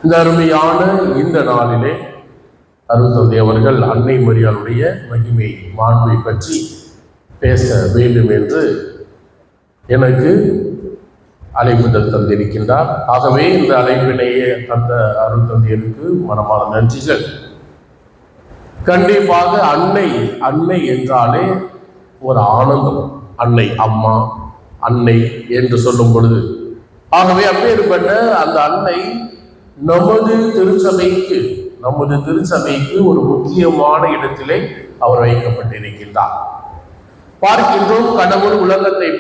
இந்த அருமையான இந்த நாளிலே அருள்தந்தை அவர்கள் அன்னை மரியாளுடைய மகிமை மாண்பை பற்றி பேச வேண்டும் என்று எனக்கு அழைப்புதல் தந்திருக்கின்றார். ஆகவே இந்த அழைப்பினையே தந்த அருள்தந்தையருக்கு மனமான நன்றிகள். கண்டிப்பாக அன்னை என்றாலே ஒரு ஆனந்தம். அன்னை, அம்மா, அன்னை என்று சொல்லும் பொழுது, ஆகவே அப்பேற்பட்ட அந்த அன்னை நமது திருச்சபைக்கு ஒரு முக்கியமான இடத்திலே அவர் வைக்கப்பட்டிருக்கின்றார். பார்க்கின்றோம், கடவுள் உலகத்தை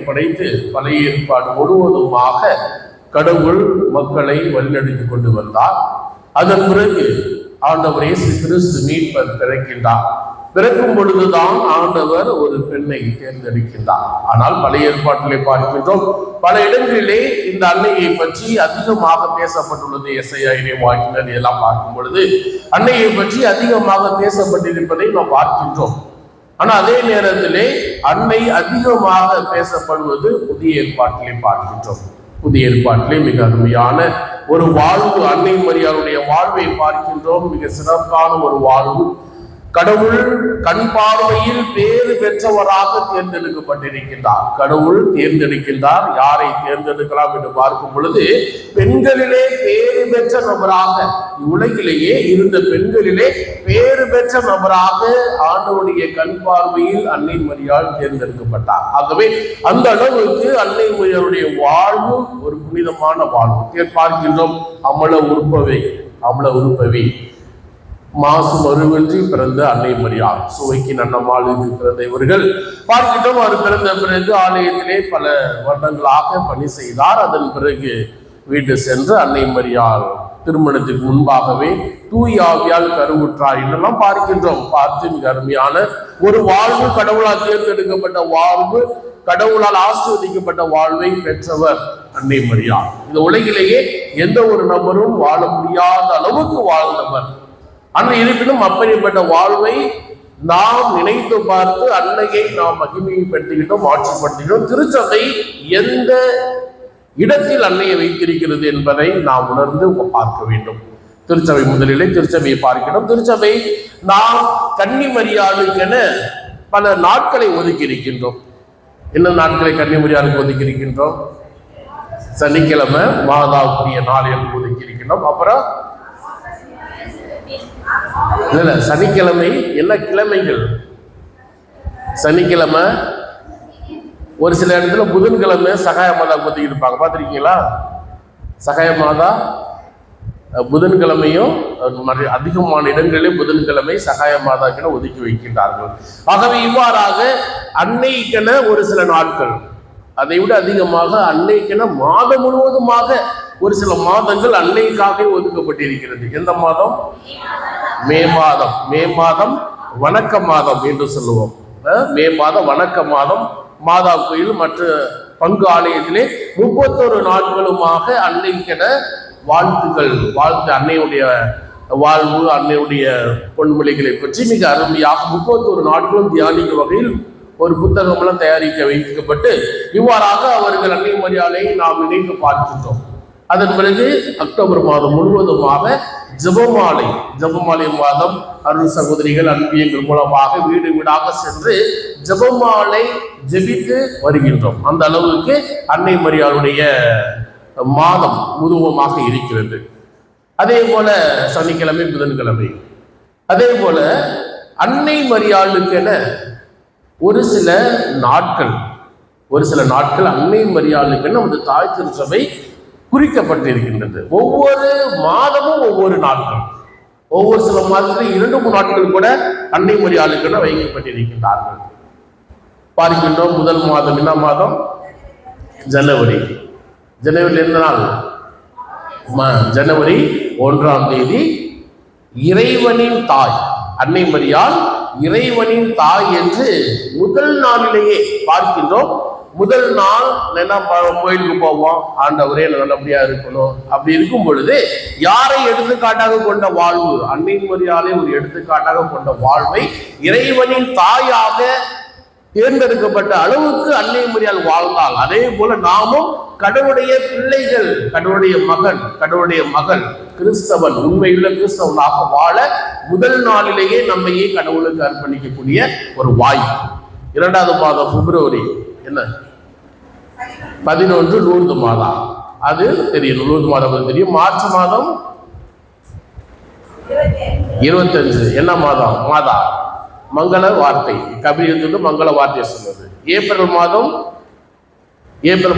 படைத்து பழைய ஏற்பாடு முழுவதுமாக கடவுள் மக்களை வழிநடத்தி கொண்டு வந்தார். அதன் பிறகு ஆண்டவர் இயேசு கிறிஸ்து மீட்பர் பிறக்கின்றார். பிறக்கும் பொழுதுதான் ஆண்டவர் ஒரு பெண்ணை தேர்ந்தெடுக்கின்றார். ஆனால் பழைய ஏற்பாட்டிலே பார்க்கின்றோம், பல இடங்களிலே இந்த அன்னையை பற்றி அதிகமாக பேசப்பட்டுள்ளது. எசையா, இறைவாக்கினர் இதெல்லாம் பார்க்கும் பொழுது அன்னையை பற்றி அதிகமாக பேசப்பட்டிருப்பதை நாம் பார்க்கின்றோம். ஆனால் அதே நேரத்திலே அன்னை அதிகமாக பேசப்படுவது புதிய ஏற்பாட்டிலே பார்க்கின்றோம். புதிய ஏற்பாட்டிலே மிக அருமையான ஒரு வாழ்வு, அன்னை மரியாளுடைய வாழ்வை பார்க்கின்றோம். மிக சிறப்பான ஒரு வாழ்வு. கடவுள் கண் பார்வையில் பேறு பெற்றவராக தேர்ந்தெடுக்கப்பட்டிருக்கின்றார். கடவுள் தேர்ந்தெடுக்கின்றார். யாரை தேர்ந்தெடுக்கலாம் என்று பார்க்கும் பொழுது, பெண்களிலே பேறு பெற்ற நபராக, உலகிலேயே இருந்த பெண்களிலே பேறு பெற்ற நபராக ஆண்டவருடைய கண் பார்வையில் அன்னை மரியாள் தேர்ந்தெடுக்கப்பட்டார். ஆகவே அந்த அளவுக்கு அன்னை மரியாளுடைய வாழ்வு ஒரு புனிதமான வாழ்வு. பார்க்கின்றோம், அமல உருப்பவி மாசு மறுவின்றி பிறந்த அன்னை மரியாள், சுவைக்கு நன்னம்மாளுக்கு பிறந்த இவர்கள் பார்க்கிட்டோம். அவர் பிறந்த பிறகு ஆலயத்திலே பல வருடங்களாக பணி செய்தார். அதன் பிறகு வீட்டு சென்று அன்னை மரியாள் திருமணத்திற்கு முன்பாகவே தூய் ஆவியால் கருவுற்றார் என்றெல்லாம் பார்க்கின்றோம். பார்த்து மிக அருமையான ஒரு வாழ்வு, கடவுளால் தேர்ந்தெடுக்கப்பட்ட வாழ்வு, கடவுளால் ஆசீர்வதிக்கப்பட்ட வாழ்வை பெற்றவர் அன்னை மரியாள். இந்த உலகிலேயே எந்த ஒரு நபரும் வாழ முடியாத அளவுக்கு வாழ்ந்தவர். ஆனால் இருப்பினும் அப்படிப்பட்ட வாழ்வை நாம் நினைத்து பார்த்து அன்னையை நாம் மகிமைப்படுத்திக்கிட்டோம், ஆட்சிப்படுத்திக்கிட்டோம். திருச்சபை எந்த இடத்தில் அன்னையை வைத்திருக்கிறது என்பதை நாம் உணர்ந்து பார்க்க வேண்டும். திருச்சபை முதலிலே திருச்சபையை பார்க்கிறோம். திருச்சபை நாம் கன்னி மரியாளுக்கென பல நாட்களை ஒதுக்கி இருக்கின்றோம். என்ன நாட்களை கன்னி மரியாளுக்கு ஒதுக்கி இருக்கின்றோம்? சனிக்கிழமை மாதாவுக்குரிய நாள் என்று ஒதுக்கி இருக்கின்றோம். அப்புறம் இல்ல, சனிக்கிழமை என்ன கிழமைகள்? சனிக்கிழமை, ஒரு சில இடத்துல புதன்கிழமை சகாய மாதா ஒதுக்கி இருப்பாங்க, பார்த்துருக்கீங்களா? சகாய மாதா புதன்கிழமையும் அதிகமான இடங்களில் புதன்கிழமை சகாய மாதாக்கென ஒதுக்கி வைக்கின்றார்கள். ஆகவே இவ்வாறாக அன்னைக்கென ஒரு சில நாட்கள், அதை விட அதிகமாக அன்னைக்கென மாதம் முழுவதுமாக ஒரு சில மாதங்கள் அன்னைக்காக ஒதுக்கப்பட்டிருக்கிறது. எந்த மாதம்? மே மாதம் வணக்க மாதம் என்று சொல்லுவோம். மே மாதம் வணக்க மாதம். மாதா கோயில் மற்ற பங்கு ஆலயத்திலே 31 நாட்களுமாக அன்னைக்கென வாழ்த்து அன்னையுடைய வாழ்வு, அன்னையுடைய பொன்மொழிகளை பற்றி மிக அருமையாக 31 நாட்களும் தியானிக்கும் வகையில் ஒரு புத்தகமெல்லாம் தயாரிக்க வைக்கப்பட்டு இவ்வாறாக அவர்கள் அன்னை மரியாதை நாம் நினைத்து பார்க்கின்றோம். அதன் பிறகு அக்டோபர் மாதம் முழுவதுமாக ஜெபமாலை மாதம் அருள் சகோதரிகள் அன்பியங்கள் மூலமாக வீடு வீடாக சென்று ஜெபமாலை ஜெபித்து வருகின்றோம். அந்த அளவுக்கு அன்னை மரியாளுடைய மாதம் முழுவதுமாக இருக்கிறது. அதே போல சனிக்கிழமை, புதன்கிழமை. அதே போல அன்னை மரியாளுக்கென ஒரு சில நாட்கள் அன்னை மரியாளுக்கென நமது தாய் திருச்சபை குறிக்கப்பட்டிருக்கின்றது. ஒவ்வொரு மாதமும் ஒவ்வொரு நாட்கள், ஒவ்வொரு சில மாதத்தில் 2-3 நாட்கள் கூட அன்னை மரியாளுக்கென வைக்கப்பட்டிருக்கின்றார்கள். பார்க்கின்றோம், முதல் மாதம் என்ன மாதம்? ஜனவரி. எந்த நாள்? ஜனவரி 1ஆம் தேதி இறைவனின் தாய் அன்னை மரியாள் இறைவனின் தாய் என்று முதல் நாளிலேயே பார்க்கின்றோம். முதல் நாள் என்ன, கோயிலுக்கு போவோம், ஆண்டவரே நல்லபடியா இருக்கணும். அப்படி இருக்கும் பொழுது யாரை எடுத்துக்காட்டாக கொண்ட வாழ்வு? அன்னை மரியாளை ஒரு எடுத்துக்காட்டாக கொண்ட வாழ்வை இறைவனின் தாயாக தேர்ந்தெடுக்கப்பட்ட அளவுக்கு அன்னை மரியாள் வாழ்ந்தால், அதே போல நாமும் கடவுளுடைய பிள்ளைகள், கடவுளுடைய மகன், கடவுளுடைய மகள், கிறிஸ்தவன், உண்மையுள்ள கிறிஸ்தவனாக வாழ முதல் நாளிலேயே நம்மையே கடவுளுக்கு அர்ப்பணிக்கக்கூடிய ஒரு வாய்ப்பு. 2வது மாதம் பிப்ரவரி என்ன 11 லூர்து மாதம், அது தெரியும், லூர்து மாதம் தெரியும். மார்ச் மாதம் 25 என்ன மாதம்? மாதா மங்கள வார்த்தை, கபிலியத்துக்கு மங்கள வார்த்தையை சொன்னது. ஏப்ரல்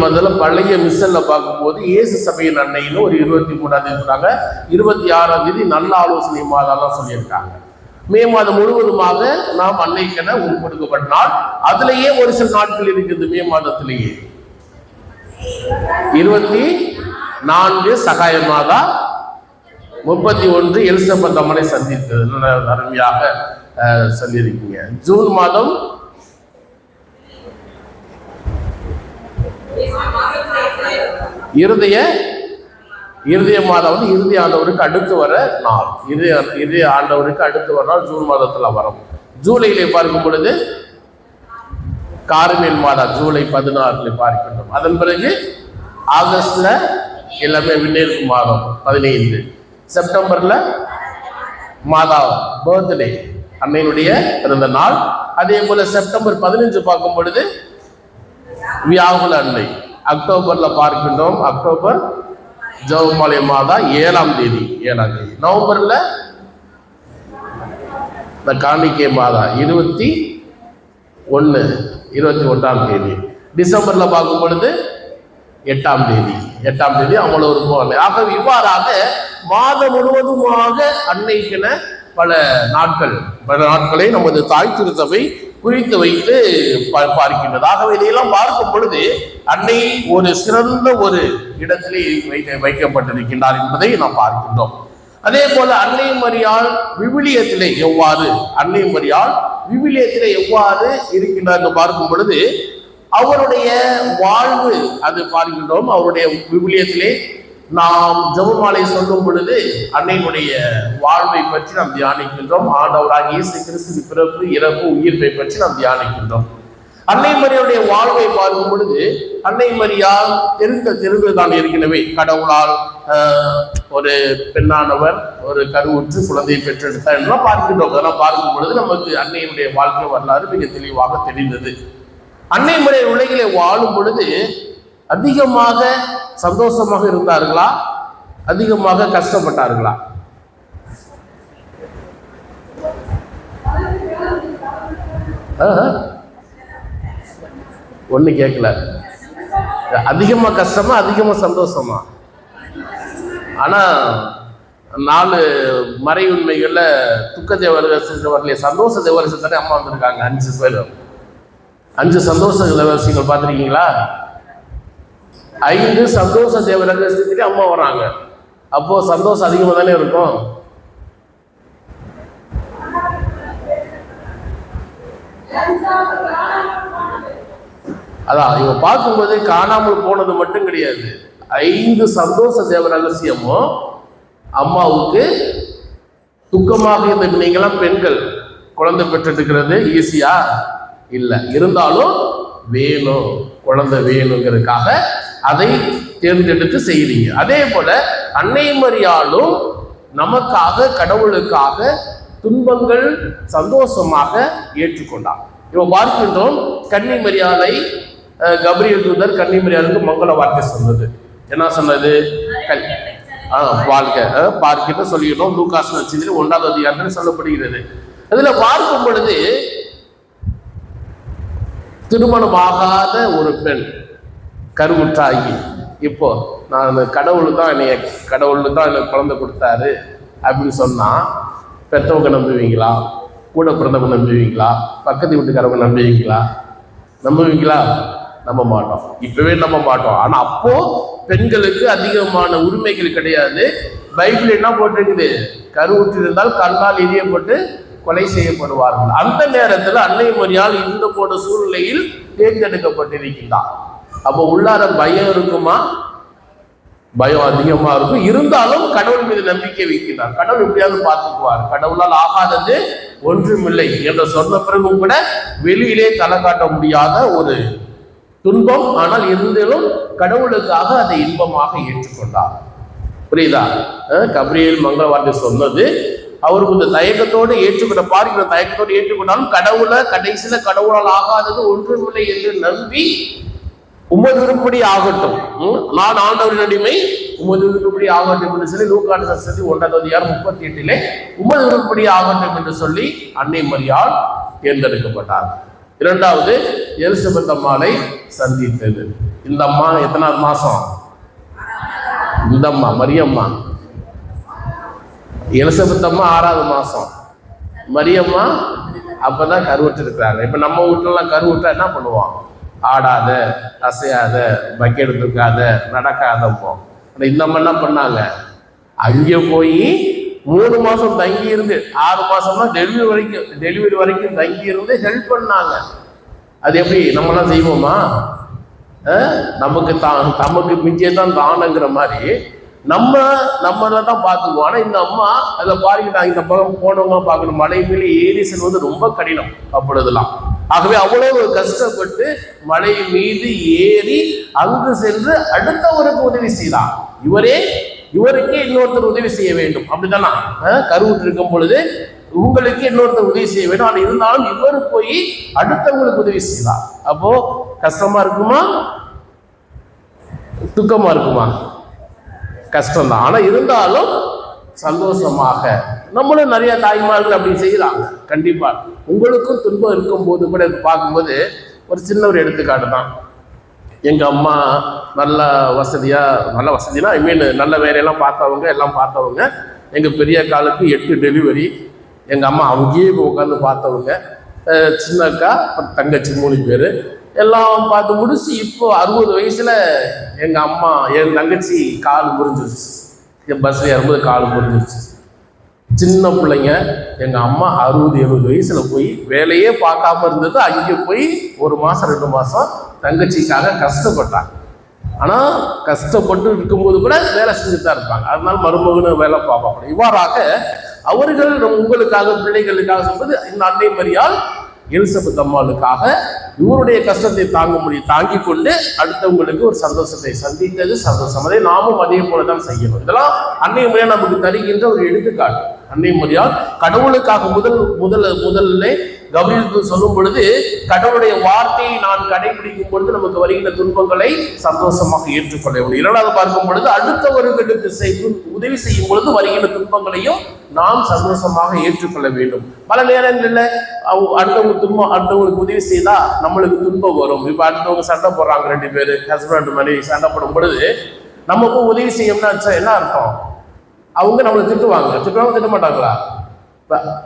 மாதத்துல பழைய மிஸ்ஸல்ல பார்க்கும்போது இயேசு சபையின் அன்னைன்னு ஒரு 23ஆம் தேதி சொன்னாங்க. 26ஆம் தேதி நல்ல ஆலோசனை மாதம் சொல்லியிருக்காங்க. மே மாதம் முழுவதுமாக நாம் அன்னைக்கென உட்படுத்தப்பட்ட நாள். அதுலேயே ஒரு சில நாட்கள் இருக்குது. மே மாதத்திலேயே 24 சகாய மாதா, 31 எலிசபெத் அம்மனை சந்தித்தது. அருமையாக சொல்லியிருக்கீங்க. ஜூன் மாதம் இருதய மாதம் இறுதி ஆண்டவருக்கு அடுத்து வர நாள், இறுதி ஆண்டவருக்கு அடுத்து வர நாள் ஜூன் மாதத்துல வரும். ஜூலையிலே பார்க்கும் பொழுது கார்மேல் மாதா ஜூலை 16 பார்க்கின்றோம். அதன் பிறகு ஆகஸ்ட்ல எல்லாமே விண்ணேற்பு மாதம் 15, செப்டம்பர்ல மாதா பர்த்டே, அன்னையினுடைய பிறந்த நாள். அதே போல செப்டம்பர் 15 பார்க்கும் பொழுது வியாகுல அன்னை. அக்டோபர்ல பார்க்கின்றோம், அக்டோபர் ஜெபமாலை மாதா 7ஆம் தேதி. நவம்பர்ல காணிக்கை மாதா 21ஆம் தேதி. டிசம்பர்ல பார்க்கும் பொழுது 8ஆம் தேதி அமலோருக்கும் அன்னை. ஆகவே இவ்வாறாக மாதம் முழுவதுமாக அன்னைக்கென பல நாட்களை நமது தாய் திருச்சபை குறித்து வைத்து பார்க்கின்றது. ஆகவே இதையெல்லாம் பார்க்கும் பொழுது அன்னை ஒரு சிறந்த ஒரு இடத்திலே வைக்கப்பட்டிருக்கின்றார் என்பதை நாம் பார்க்கின்றோம். அதே போல அன்னை மரியாள் விவிலியத்திலே எவ்வாறு இருக்கின்றார் என்று பார்க்கும் பொழுது அவருடைய வாழ்வு அது பார்க்கின்றோம். அவருடைய விவிலியத்திலே நாம் ஜெபமாலை சொல்லும் பொழுது அன்னையினுடைய வாழ்வை பற்றி நாம் தியானிக்கின்றோம். ஆண்டவராகிய இயேசு கிறிஸ்து பிறப்பு, இறப்பு, உயிர்ப்பை பற்றி நாம் தியானிக்கின்றோம். அன்னை மரியாளுடைய வாழ்வை பார்க்கும் பொழுது அன்னை மரியாள் தெரிந்துதான் ஏற்கனவே கடவுளால் ஒரு பெண்ணானவர் ஒரு கருவுற்று குழந்தையை பெற்றெடுத்தார் என்றெல்லாம் பார்க்கின்றோம். அதெல்லாம் பார்க்கும் பொழுது நமக்கு அன்னையினுடைய வாழ்க்கை வரலாறு மிக தெளிவாக தெரிந்தது. அன்னை மரியாள் உலகிலே வாழும் பொழுது அதிகமாக சந்தோஷமாக இருந்தார்களா, அதிகமாக கஷ்டப்பட்டார்களா? ஒண்ணு கேட்கல. அதிகமா கஷ்டமா அதிகமா சந்தோஷமா? ஆனா 4 மறை உண்மைகள்ல துக்க தேவரகசியங்கள் வரலையே, சந்தோஷ தேவரகசியம் தானே அம்மா வந்திருக்காங்க. 5 பேர், 5 சந்தோஷ தேவரகசியங்கள் பார்த்துருக்கீங்களா? 5 சந்தோஷ தேவரகசியத்திலே அம்மா வராங்க. அப்போ சந்தோஷம் அதிகமாக தானே இருக்கும். அதான் இவங்க பார்க்கும்போது காணாமல் போனது மட்டும் கிடையாது. 5 சந்தோஷ தேவ ரகசியமும் அம்மாவுக்கு துக்கமாக இருந்த. நீங்களாம் பெண்கள் குழந்தை பெற்றெடுக்கிறது ஈஸியா இல்லை, இருந்தாலும் வேணும், குழந்தை வேணுங்கிறதுக்காக அதை தேர்ந்தெடுத்து செய்றீங்க. அதே போல அன்னை மரியாளும் நமக்காக கடவுளுக்காக துன்பங்கள் சந்தோஷமாக ஏற்றுக்கொண்டார். இவன் பார்க்கின்றோம் கன்னி மரியாளை கபிரியேல் தூதர் கன்னி மரியாளுக்கு மங்கள வார்த்தை சொன்னது. என்ன சொன்னது? வாழ்க்கை பார்க்கிட்டு சொல்லிக்கணும். லூகாஸ் நற்செய்தியில் 1ஆவது அதிகாரத்தில் சொல்லப்படுகிறது. அதுல பார்க்கும் பொழுது திருமணமாகாத ஒரு பெண் கருவுற்றாகி இப்போ நான் கடவுள் தான் எனக்கு குழந்தை கொடுத்தாரு அப்படின்னு சொன்னா பெற்றவங்க நம்புவீங்களா? கூட பிறந்தவங்க நம்புவீங்களா? பக்கத்து வீட்டுக்காரவங்க நம்புவீங்களா? நம்ப மாட்டோம். இப்பவே நம்ப மாட்டோம். ஆனா அப்போ பெண்களுக்கு அதிகமான உரிமைகள் கிடையாது. பைபிள் என்ன போட்டிருக்குது? கருவுற்றிருந்தால் கல்லால் எரியப்பட்டு கொலை செய்யப்படுவார்கள். அந்த நேரத்தில் அன்னை மரியாள் இந்த போன்ற சூழ்நிலையில் தேர்ந்தெடுக்கப்பட்டிருக்கின்றார். அப்போ உள்ளார பயம் இருக்குமா? பயம் அதிகமா இருக்கும். இருந்தாலும் கடவுள் மீது நம்பிக்கை வைக்கிறார். கடவுள் எப்படியாவது பார்த்துக்குவார், கடவுளால் ஆகாதது ஒன்றுமில்லை என்று சொன்ன பிறகும் கூட வெளியிலே தலை காட்ட முடியாத ஒரு துன்பம். ஆனால் இருந்தாலும் கடவுளுக்காக அதை இன்பமாக ஏற்றுக்கொண்டார். புரியுதா? கபிரியேல் மங்களவார்த்தை சொன்னது அவருக்கு இந்த தயக்கத்தோடு ஏற்றுக்கொண்ட பார்க்கிற தயக்கத்தோடு ஏற்றுக்கொண்டாலும் கடவுளை கடைசியில கடவுளால் ஆகாதது ஒன்றுமில்லை என்று நம்பி உமது விருப்பப்படி ஆகட்டும், நான் ஆண்டவரின் அடிமை, உமது விருப்பப்படி ஆகட்டும் என்று சொல்லி லூக்கான சதி 1:38 உமது விருப்பப்படி ஆகட்டும் என்று சொல்லி அன்னை மரியாள் தேர்ந்தெடுக்கப்பட்டார். இரண்டாவது எலிசபெத் அம்மாளை சந்தித்தது. இந்த அம்மா எத்தனாவது மாசம்? இந்த அம்மா மரியம்மா. எலிசபெத் அம்மா 6வது மாசம், மரியம்மா அப்பதான் கருவுற்று இருக்கிறாங்க. இப்ப நம்ம வீட்டுலாம் கருவுற்றா என்ன பண்ணுவோம்? ஆடாத, அசையாத, பக்கெட் தூக்காத, நடக்காதப்போ. இந்த அம்மா என்ன பண்ணாங்க? அங்கே போய் 3 மாசம் தங்கி இருந்து 6 மாசம்னா டெலிவரி வரைக்கும் தங்கி இருந்து ஹெல்ப் பண்ணாங்க. அது எப்படி நம்மளாம் செய்வோமா? நமக்கு மிஞ்சதான் தானங்கிற மாதிரி நம்மள தான் பார்த்துக்குவோம். ஆனால் இந்த அம்மா அதில் பாருங்க, இந்த பக்கம் போனவங்க பார்க்கணும், மலை மேலே ஏறி செல்வது ரொம்ப கடினம் அப்பொழுதுலாம். ஆகவே அவ்வளவு கஷ்டப்பட்டு மலை மீது ஏறி அங்கு சென்று அடுத்தவருக்கு உதவி செய்தார். இவருக்கே இன்னொருத்தர் உதவி செய்ய வேண்டும், அப்படித்தானா? கருவுற்று இருக்கும் பொழுது உங்களுக்கு இன்னொருத்தர் உதவி செய்ய வேண்டும். ஆனால் இருந்தாலும் இவர் போய் அடுத்தவங்களுக்கு உதவி செய்தார். அப்போ கஷ்டமா இருக்குமா, துக்கமா இருக்குமா? கஷ்டம்தான். ஆனா இருந்தாலும் சந்தோஷமாக நம்மளும் நிறைய தாய்மார்கள் அப்படி செய்யறாங்க. கண்டிப்பா உங்களுக்கும் துன்பம் இருக்கும் போது கூட பார்க்கும்போது ஒரு சின்ன ஒரு எடுத்துக்காட்டு தான். எங்க அம்மா நல்ல வசதினா ஐ மீன் நல்ல வேலையெல்லாம் பார்த்தவங்க. எங்க பெரிய காலுக்கு 8 டெலிவரி. எங்க அம்மா அங்கேயே உட்காந்து பார்த்தவங்க. சின்ன அக்கா தங்கச்சி 3 பேர் எல்லாம் பார்த்து முடிச்சு இப்போ 60 வயசுல என் தங்கச்சி கால் முறிஞ்சிருச்சு. பஸ்ல ஏறும்போது கால் முறிஞ்சிருச்சு. சின்ன பிள்ளைங்க. எங்க அம்மா 60-70 வயசுல போய் வேலையே பார்க்காம இருந்தது. அங்கே போய் 1 மாசம் 2 மாசம் தங்கச்சிக்காக கஷ்டப்பட்டாங்க. ஆனா கஷ்டப்பட்டு இருக்கும்போது கூட வேலை செஞ்சுதான் இருப்பாங்க. அதனால மருமகனும் வேலை பார்ப்பாங்க. இவ்வாறாக அவர்கள் உங்களுக்காக பிள்ளைகளுக்காக சொல்வது இந்த அன்னை மரியாள் எலிசபெத் அம்மாளுக்காக இவருடைய கஷ்டத்தை தாங்கி கொண்டு அடுத்தவங்களுக்கு ஒரு சந்தோஷத்தை சந்தித்தது சந்தோஷம். அதை நாமும் அதே போலதான் செய்யணும். இதெல்லாம் அன்னை மரியாள் நமக்கு தருகின்ற ஒரு எடுத்துக்காட்டு. அன்னை மரியாள் கடவுளுக்காக முதல்ல கபிரியேல் சொல்லும் பொழுது கடவுளுடைய வார்த்தையை நான் கடைபிடிக்கும் பொழுது நமக்கு வருகின்ற துன்பங்களை சந்தோஷமாக ஏற்றுக்கொள்ள வேண்டும். இரண்டாவது பார்க்கும் பொழுது அடுத்தவர்களுக்கு உதவி செய்யும் பொழுது வருகின்ற துன்பங்களையும் நாம் சந்தோஷமாக ஏற்றுக்கொள்ள வேண்டும். பல நேரங்களில் அடுத்தவங்களுக்கு உதவி செய்தா நம்மளுக்கு துன்பம் வரும். இப்ப அடுத்தவங்க சண்டை போடுறாங்க, 2 பேர் ஹஸ்பண்ட் மனைவி சண்டை போடும் பொழுது நமக்கு உதவி செய்யணும்னா என்ன அர்த்தம்? அவங்க நம்மளை திட்ட மாட்டாங்களா?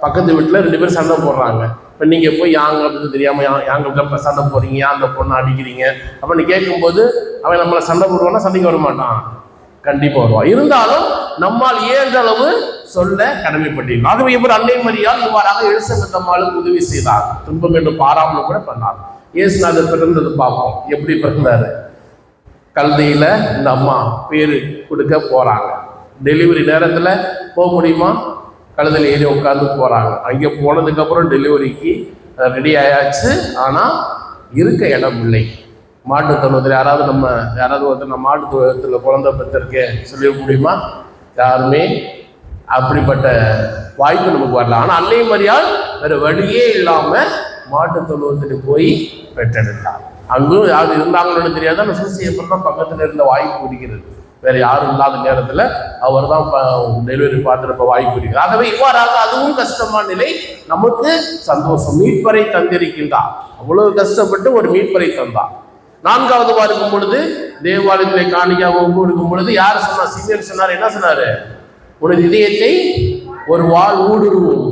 பக்கத்து வீட்டுல 2 பேர் சண்டை போடுறாங்க. இப்ப நீங்க போய் யாங்க அப்படின்னு தெரியாம யாங்க சண்டை போடுறீங்க, அந்த பொண்ணை அடிக்கிறீங்க அப்படின்னு கேட்கும்போது அவன் நம்மளை சண்டை போடுவான்னா சண்டைக்கு வர மாட்டான், கண்டிப்பா வருவான். இருந்தாலும் நம்மால் ஏன்ற அளவு சொல்ல கடமைப்பட்டிருக்கோம். ஆகவே இவர் அன்னை மரியாள் இவ்வாறாக எலிசபெத் அம்மாளுக்கு உதவி செய்தார். துன்பம் என்று பாராமல் கூட பண்ணார். இயேசுநாதர் பிறந்தது பார்ப்போம். எப்படி பிறந்தாரு? கல்தையில இந்த அம்மா பேரு கொடுக்க போறாங்க. டெலிவரி நேரத்துல போக முடியுமா? கழுதையில் ஏறி உட்காந்து போறாங்க. அங்கே போனதுக்கு அப்புறம் டெலிவரிக்கு ரெடி ஆயாச்சு. ஆனா இருக்க இடம் இல்லை. மாட்டுத்தொழுவத்தில் யாராவது ஒருத்தர் நம்ம மாட்டுத்தொழுவத்தில் குழந்தை பெற்றிருக்க சொல்லிட முடியுமா? யாருமே அப்படிப்பட்ட வாய்ப்பு நமக்கு வரல. ஆனா அன்னை மரியாள் வேற வழியே இல்லாம மாட்டுத்தொழுவத்துக்கு போய் பெற்றெடுத்தார். அங்கும் யார் இருந்தாங்கன்னு தெரியாத அந்த சூசியப்பர் தான் பக்கத்துல இருந்த வாய்ப்பு இருக்கிறது. வேற யாரும் இல்லாத நேரத்துல அவர் தான் டெலிவரி பார்த்துருப்ப வாய்ப்பு இருக்கிறது. ஆகவே இவ்வாறாக அதுவும் கஷ்டமான நிலை நமக்கு சந்தோஷம். மீட்பரை தந்திருக்கின்றார். அவ்வளவு கஷ்டப்பட்டு ஒரு மீட்பரை தந்தார். 4வது பார்க்கும் பொழுது தேவாலயத்திலே காணிக்காக ஒப்பு கொடுக்கும் பொழுது யார் சொன்னா? சிமியன் சொன்னார். என்ன சொன்னாரு? உனது இதயத்தை ஒரு வாள் ஊடுருவும்.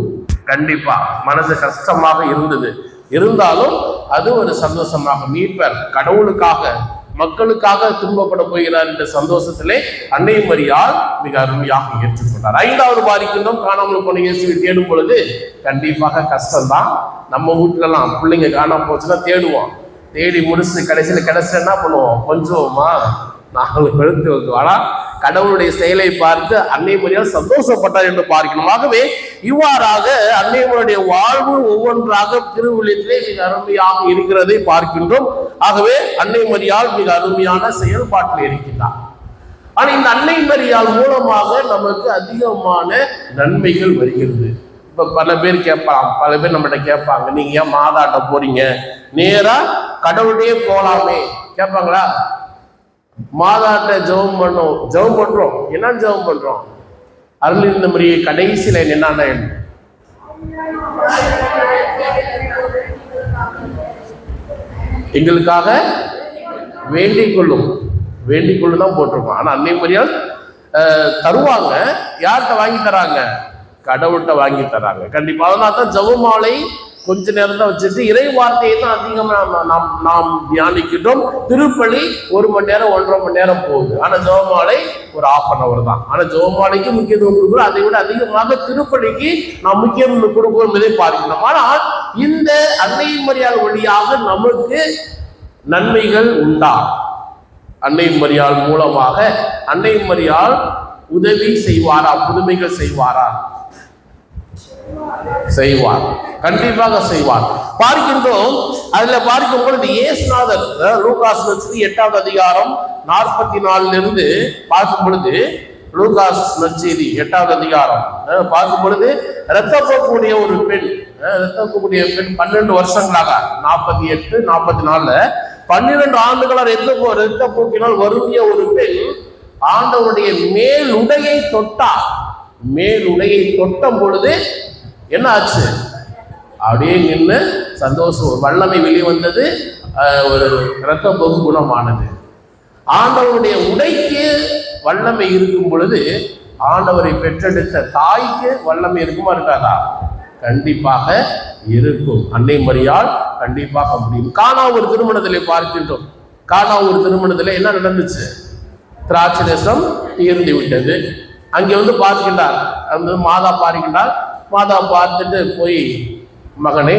கண்டிப்பா மனசு கஷ்டமாக இருந்தது. இருந்தாலும் அது ஒரு சந்தோஷமாக மீட்பர் கடவுளுக்காக மக்களுக்காக துன்பப்பட போகிறார் என்ற சந்தோஷத்திலே அன்னை மரியாள் மிக அருமையாக ஏற்றுக்கொண்டார். 5வது பாதிக்கின்றோம். காணாமல் போன இயேசுவை தேடும் பொழுது கண்டிப்பாக கஷ்டம்தான். நம்ம வீட்டுலலாம் பிள்ளைங்க காணாம போச்சுன்னா தேடுவோம். தேடி முடிச்சு கடைசியில என்ன பண்ணுவோம்? கொஞ்சமா 4 எழுத்து வாடா கடவுளுடைய செயலை பார்த்து அன்னை மரியாள் சந்தோஷப்பட்டார் என்று பார்க்கணும். ஆகவே இவ்வாறாக அன்னையனுடைய வாழ்வு ஒவ்வொன்றாக திருவிழியத்திலே மிக அருமையாக இருக்கிறதை பார்க்கின்றோம். ஆகவே அன்னை மரியாள் மிக அருமையான செயல்பாட்டில் இருக்கின்றார். ஆனா இந்த அன்னை மரியாள் மூலமாக நமக்கு அதிகமான நன்மைகள் வருகிறது. இப்ப பல பேர் கேட்பாங்க, பல பேர் நம்மகிட்ட கேட்பாங்க, நீங்க ஏன் மாதாட்ட போறீங்க, நேரா கடவுளே போலாமே கேட்பாங்களா? மாதாட்ட ஜெபம் பண்றோம். என்ன ஜெபம் பண்றோம்? அருளிருந்த மரியே கடைசியில என்னன்னா எங்களுக்காக வேண்டிக் கொள்ளும் தான் போட்டிருக்கோம். ஆனா அன்னை மரியாள் தருவாங்க. யார்கிட்ட வாங்கி தராங்க? கடவுள்கிட்ட வாங்கி தராங்க. கண்டிப்பா. அதனால தான் ஜெபமாலை கொஞ்ச நேரம் தான் வச்சுட்டு இறை வார்த்தையை தான் அதிகமாக நாம் தியானிக்கிட்டோம். திருப்பலி 1 மணி நேரம் 1.5 மணி நேரம் போகுது. ஆனா ஜெபமாலை ஒரு 1/2 hour தான். ஆனா ஜெபமாலைக்கு முக்கியத்துவம் கொடுக்குறோம். அதை விட அதிகமாக திருப்பலிக்கு நாம் முக்கியத்துவம் கொடுக்கிறோம் என்பதை பார்க்கணும். ஆனால் இந்த அன்னை மரியாள் வழியாக நமக்கு நன்மைகள் உண்டா? அன்னை மரியாள் மூலமாக அன்னை மரியாள் உதவி செய்வாரா? புதுமைகள் செய்வாரா? செய்வார், கண்டிப்பாக செய்வார். பார்க்கின்றோம். அதுல பார்க்கும் பொழுது இயேசுநாதர் லூகாஸ் 8வது அதிகாரம் 44 பார்க்கும் பொழுது, லூகாஸ் நற்செய்தி 8வது அதிகாரம் பார்க்கும் பொழுது, இரத்தப்போக்கூடிய ஒரு பெண் 12 வருஷங்களாக 48 44 12 ஆண்டுகளாக இரத்தப்போக்கினால் வருந்திய ஒரு பெண் ஆண்டவருடைய மேலுடையை தொட்டார். மேலுடையை தொட்டும் பொழுது என்ன ஆச்சு? அப்படியே நின்று சந்தோஷம், வல்லமை வெளிவந்தது, ஒரு இரத்தப்போக்கு குணமானது. ஆண்டவருடைய உடைக்கு வல்லமை இருக்கும் பொழுது ஆண்டவரை பெற்றெடுத்த தாய்க்கு வல்லமை இருக்குமா இருக்காதா? கண்டிப்பாக இருக்கும். அன்னை மரியாள் கண்டிப்பாக முடியும். கானா ஒரு திருமணத்திலே பார்க்கின்றோம். கானா ஒரு திருமணத்திலே என்ன நடந்துச்சு? திராட்சை ரசம் தீர்ந்து விட்டது. அங்கே பார்க்கின்றார், மாதா பார்க்கின்றார். மாதா பார்த்துட்டு போய், மகனே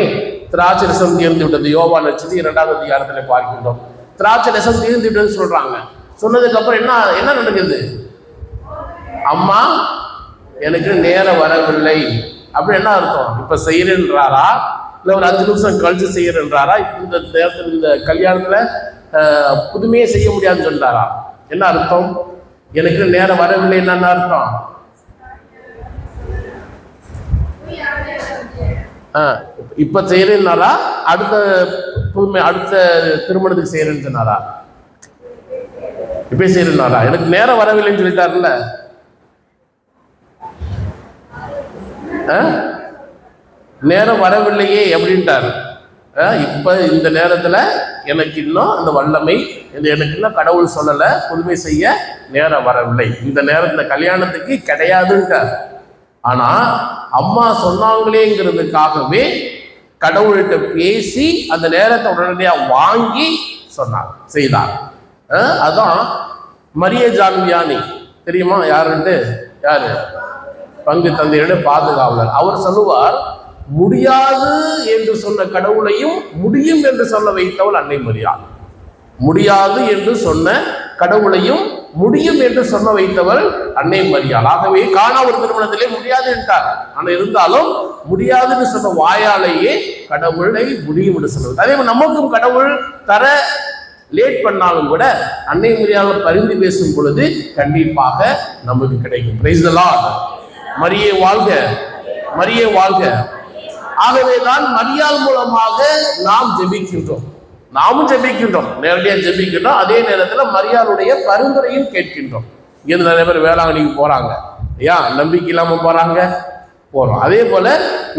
திராட்சை ரசம் தீர்ந்து விட்டது. யோவான் நற்செய்தி 2வது அதிகாரத்தில் பார்க்கின்றோம். திராட்சை ரசம் தீர்ந்து விட்டதுன்னு சொல்றாங்க. சொன்னதுக்கு அப்புறம் என்ன நடக்குது? அம்மா எனக்கு நேரம் வரவில்லை. அப்படி என்ன அர்த்தம்? இப்ப செய்யறேன்றாரா, இல்ல ஒரு 5 நிமிஷம் கழிச்சு செய்யறேன்றாரா? இந்த நேரத்தில் இந்த கல்யாணத்துல புதுமையே செய்ய முடியாதுன்னு சொல்றாரா? என்ன அர்த்தம்? எனக்கு நேரம் வரவில்லை என்ன அர்த்தம்? இப்ப செய்யறேன்னாரா, அடுத்த திருமணத்துக்கு செய்யறேன்னு சொன்னாரா? இப்ப செய்யறேன்னாரா? எனக்கு நேரம் வரவில்லைன்னு சொல்லிட்டாருல்ல. நேரம் வரவில்லையே அப்படின்ட்டாரு. இப்ப இந்த நேரத்துல எனக்கு இன்னும் அந்த வல்லமை, எனக்கு இன்னும் கடவுள் சொல்லல புதுமை செய்ய நேரம் வரவில்லை, இந்த நேரத்துல கல்யாணத்துக்கு கிடையாதுன்ட்டார். ஆனா அம்மா சொன்னாங்களேங்கிறதுக்காகவே கடவுள்கிட்ட பேசி அந்த நேரத்தை உடனடியா வாங்கி சொன்னார், செய்தார். அதான் மரிய ஜான்வியானி தெரியுமா? யாருன்ட்டு? யாரு? பங்கு தந்தையுடைய பாதுகாவலர். அவர் சொல்லுவார், முடியாது என்று சொன்ன கடவுளையும் முடியும் என்று சொல்ல வைத்தவள் அன்னை மரியாள். முடியாது என்று சொன்ன கடவுளையும் முடியும் என்று சொல்ல வைத்தவள் அன்னை மரியாள். ஆகவே கானா ஒரு திருமணத்திலே முடியாது என்றார். ஆனால் இருந்தாலும் முடியாதுன்னு சொன்ன வாயாலேயே கடவுளை முடியும் என்று சொல்லுவது. அதே மாதிரி நமக்கும் கடவுள் தர லேட் பண்ணாலும் கூட அன்னை மரியாள் பரிந்து பேசும் பொழுது கண்டிப்பாக நமக்கு கிடைக்கும். Praise the Lord. மரியே வாழ்க, மரியே வாழ்க. ஆகவேதான் மரியாள் மூலமாக நாம் ஜெபிக்கின்றோம். நாமும் ஜெபிக்கின்றோம், நேரடியாக ஜெபிக்கின்றோம். அதே நேரத்தில் மரியாளுடைய பரிந்துரையும் கேட்கின்றோம். இங்கிருந்து நிறைய பேர் வேளாங்கண்ணிக்கு போறாங்க, ஏன் நம்பிக்கை இல்லாம போறாங்க? போறோம். அதே போல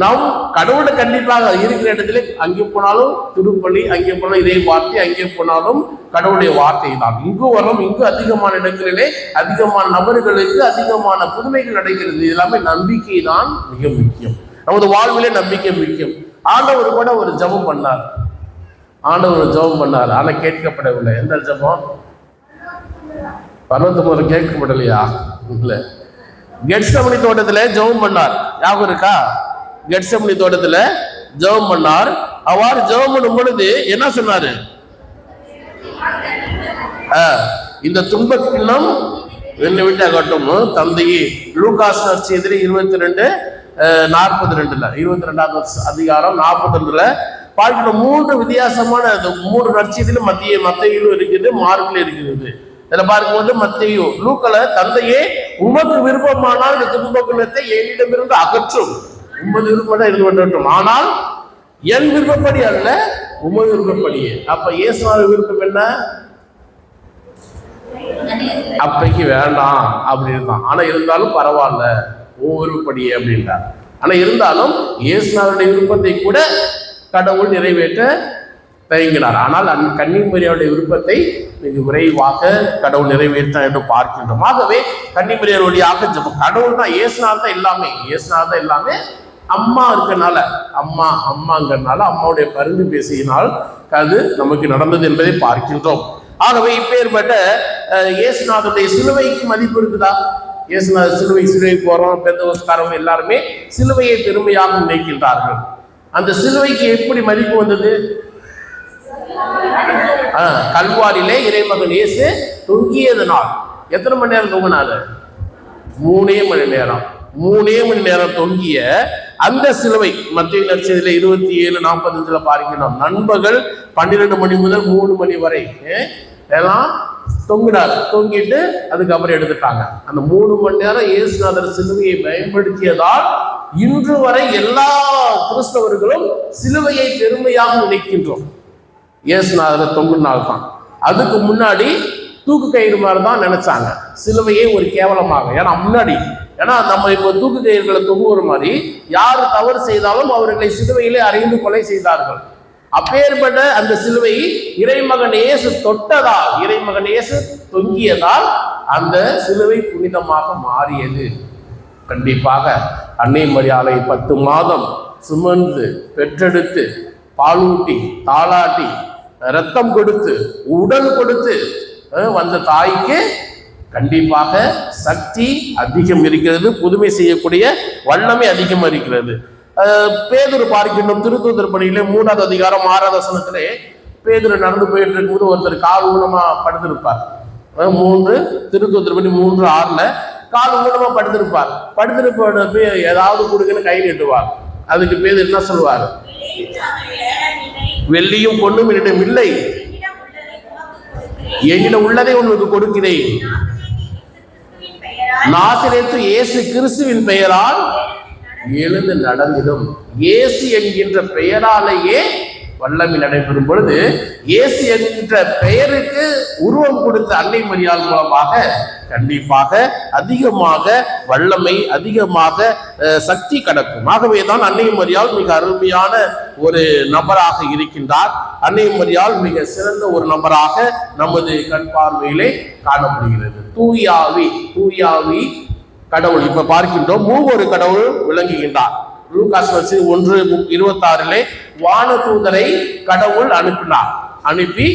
நாம் கடவுளை கண்டிப்பாக இருக்கிற இடத்துல அங்கே போனாலும் திருப்பலி, அங்கே போனாலும் இதே வார்த்தை, அங்கே போனாலும் கடவுளுடைய வார்த்தை தான். இங்கு வரும், இங்கு அதிகமான இடங்களிலே அதிகமான நபர்களுக்கு அதிகமான புதுமைகள் நடக்கிறது. இது எல்லாமே நம்பிக்கை தான் மிக முக்கியம். நமது வாழ்விலே நம்பிக்கை முக்கியம். ஆண்டவர் கூட ஒரு ஜெபம் பண்ணார். ஆண்டவர் ஜெபம் பண்ணார், ஆனா கேட்கப்படவில்லை. எந்த ஜெபம்? பர்வத முறை கேட்கப்படலையா? இல்ல. கெட்செமனி தோட்டத்துல ஜெபம் பண்ணார், ஞாபகம் இருக்கா? கெட்செமனி தோட்டத்துல ஜெபம் பண்ணார். அவ்வாறு ஜெபம் பண்ணும் பொழுது என்ன சொன்னாரு? இந்த துன்பக்கிண்ணம் என்னை விட்டு அகட்டும் தந்தையே. லூகாஸ் நற்செய்தியில 22:42 22வது அதிகாரம் 42 பார்க்கிற 3 வித்தியாசமான 3 நற்செய்தியில மத்தேயுல இருக்குது, மார்க்ல இருக்குது. இதுல பார்க்கும்போது மத்தேயு லூக்கால தந்தையே உமக்கு விருப்பமானால் இந்த துன்பகுணத்தை என்னிடமிருந்து அகற்றும், உமது விருப்பம் தான் இருந்து வரட்டும், ஆனால் என் விருப்பப்படி அல்ல உமது விருப்பப்படியே. அப்ப இயேசுவின் விருப்பம் என்ன? அப்பைக்கு வேண்டாம் அப்படின்னு தான். ஆனா இருந்தாலும் பரவாயில்ல உன் விருப்பப்படியே அப்படின்றார். ஆனா இருந்தாலும் இயேசுவினுடைய விருப்பத்தை கூட கடவுள் நிறைவேற்ற தயங்கினார். ஆனால் கன்னிமரியாவுடைய விருப்பத்தை மிக விரைவாக கடவுள் நிறைவேற்ற என்று பார்க்கின்றோம். ஆகவே கன்னிமரியாருடைய கடவுள் தான், இயேசுநாதர் தான் எல்லாமே, இயேசுநாதர் தான் எல்லாமே. அம்மா இருக்கனால, அம்மாங்கிறனால, அம்மாவுடைய பரிந்து பேசினால் அது நமக்கு நடந்தது என்பதை பார்க்கின்றோம். ஆகவே இப்பேற்பட்ட இயேசுநாதருடைய சிலுவைக்கு மதிப்பு இருக்குதா? இயேசுநாதர் சிலுவை போறோம், பெந்தகோஸ்தேக்காரங்க எல்லாருமே சிலுவையை பெருமையாக நினைக்கின்றார்கள். அந்த சிலுவைக்கு எப்படி மதிப்பு வந்தது? கல்வாரியிலே இறைமகன் இயேசு தொங்கியதனால். எத்தனை மணி நேரம் தொங்கினாரு? 3 மணி நேரம். 3 மணி நேரம் தொங்கிய அந்த சிலுவை மத்திய நற்செய்தியில 27:45 பார்க்கிறோம். நண்பகல் 12 மணி முதல் 3 மணி வரை எல்லாம் தொங்கினார். தொங்கிட்டு அதுக்கப்புறம் எடுத்துட்டாங்க. அந்த 3 மணி நேரம் இயேசுநாதர் சிலுவையை பயன்படுத்தியதால் இன்று வரை எல்லா கிறிஸ்தவர்களும் சிலுவையை பெருமையாக நினைக்கின்றோம். இயேசுநாதர் தொங்குனால் தான். அதுக்கு முன்னாடி தூக்கு கயிறு மாதிரி தான் நினைச்சாங்க, சிலுவையை ஒரு கேவலமாக. ஏன்னா நம்ம இப்போ தூக்கு கயிறுகளை தொங்குற மாதிரி யார் தவறு செய்தாலும் அவர்களை சிலுவையிலே அறைந்து கொலை செய்தார்கள். அப்பேற்பட்ட அந்த சிலுவை இறைமகன் இயேசு தொட்டதால், இறைமகன் இயேசு தொங்கியதால் அந்த சிலுவை புனிதமாக மாறியது. கண்டிப்பாக அன்னை மரியாதை 10 மாதம் சுமந்து பெற்றெடுத்து பாலூட்டி தாளாட்டி இரத்தம் கொடுத்து உடல் கொடுத்து வந்த தாய்க்கு கண்டிப்பாக சக்தி அதிகம் இருக்கிறது, புதுமை செய்யக்கூடிய வல்லமை அதிகம் இருக்கிறது. பேதுரு பார்க்கின்றோம் திருத்தூதர் பணியிலே 3வது அதிகாரம் 6வது வசனத்திலே பேதுரு நடந்து போயிட்டு இருக்கும்போது ஒருத்தர் கால் ஊனமா படுத்திருப்பார். 3 திருத்தூதர் பணி 3:6 கால் ஊனமா படுத்திருப்பார். படுத்திருப்ப ஏதாவது கொடுக்குன்னு கை நீட்டுவார். அதுக்கு பேர் என்ன சொல்லுவார்? வெள்ளியும் பொண்ணும் என்னிடம் இல்லை, என்னிடம் உள்ளதை உனக்கு கொடுக்கிறேன். நாசரேத்து இயேசு கிறிஸ்துவின் பெயரால் எழுந்து நடந்திடும். இயேசு என்கின்ற பெயராலேயே வல்லமை நடைபெறும் பொழுது இயேசு என்கின்ற பெயருக்கு உருவம் கொடுத்த அன்னை மரியாள் மூலமாக கண்டிப்பாக அதிகமாக வல்லமை, அதிகமாக சக்தி கடக்கும். ஆகவேதான் அன்னை மரியாள் மிக அருமையான ஒரு நபராக இருக்கின்றார். அன்னை மரியாள் மிக சிறந்த ஒரு நபராக நமது கண் பார்வையிலே காணப்படுகிறது. தூயாவி கடவுள். இப்ப பார்க்கின்றோம், மூவொரு கடவுள் விளங்குகின்றார். லூகாஸ் 1:26 வானதூதரை கடவுள் அனுப்பினார். அனுப்பி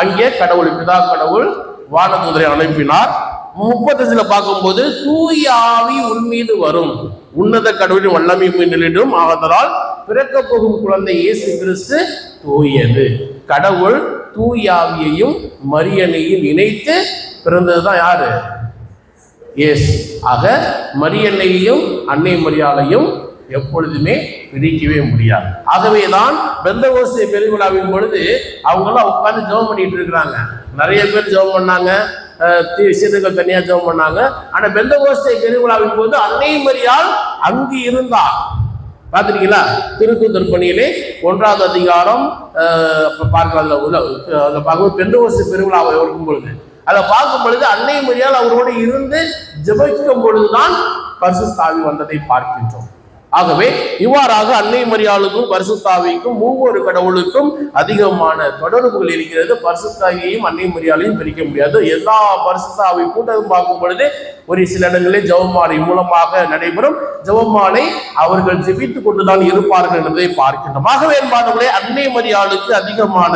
அங்கே கடவுள் பிதா கடவுள் வானதூதரை அனுப்பினார். 35 பார்க்கும்போது தூயாவி உன்மீது வரும், உன்னத கடவுளின் வல்லமை நிலையிடும், ஆதலால் பிறக்க போகும் குழந்தை இயேசு கிறிஸ்து தூயது. கடவுள் தூயாவியையும் மரியன்னையும் இணைத்து பிறந்ததுதான் யாரு? இயேசு. ஆக மரியன்னையையும் அன்னை மரியாளையும் எப்பொழுதுமே பிரிக்கவே முடியாது. ஆகவேதான் பெந்தகோஸ்தே பெருவிழாவின் பொழுது அவங்களாம் உட்கார்ந்து ஜெபம் பண்ணிட்டு இருக்கிறாங்க. நிறைய பேர் ஜெபம் பண்ணாங்க, சீடர்கள் தனியா ஜெபம் பண்ணாங்க. ஆனா பெந்தகோஸ்தே பெருவிழாவின் போது அன்னை மரியாள் அங்கு இருந்தார். பார்த்துருக்கீங்களா? திருத்தூதர் பணியிலே 1வது அதிகாரம் பார்க்க பெந்தகோஸ்தே பெருவிழாவை இருக்கும் பொழுது அதை பார்க்கும் பொழுது அன்னை மரியாள் அவரோடு இருந்து ஜெபிக்கும் பொழுதுதான் பரிசுத்த ஆவி வந்ததை பார்க்கின்றோம். ஆகவே இவ்வாறாக அன்னை மரியாளுக்கும் பரிசுத்த ஆவிக்கும் மூவொரு கடவுளுக்கும் அதிகமான தொடர்புகள் இருக்கிறது. பரிசுத்த ஆவியையும் அன்னை மரியாளையும் பிரிக்க முடியாது. எல்லா பரிசுத்த ஆவி கூட்டமும் பார்க்கும் பொழுது ஒரு சில இடங்களில் ஜெபமாலை மூலமாக நடைபெறும். ஜெபமாலை அவர்கள் ஜெபித்துக் கொண்டுதான் இருப்பார்கள் என்பதை பார்க்கின்றோம். ஆகவே என்பார்களே அன்னை மரியாளுக்கு அதிகமான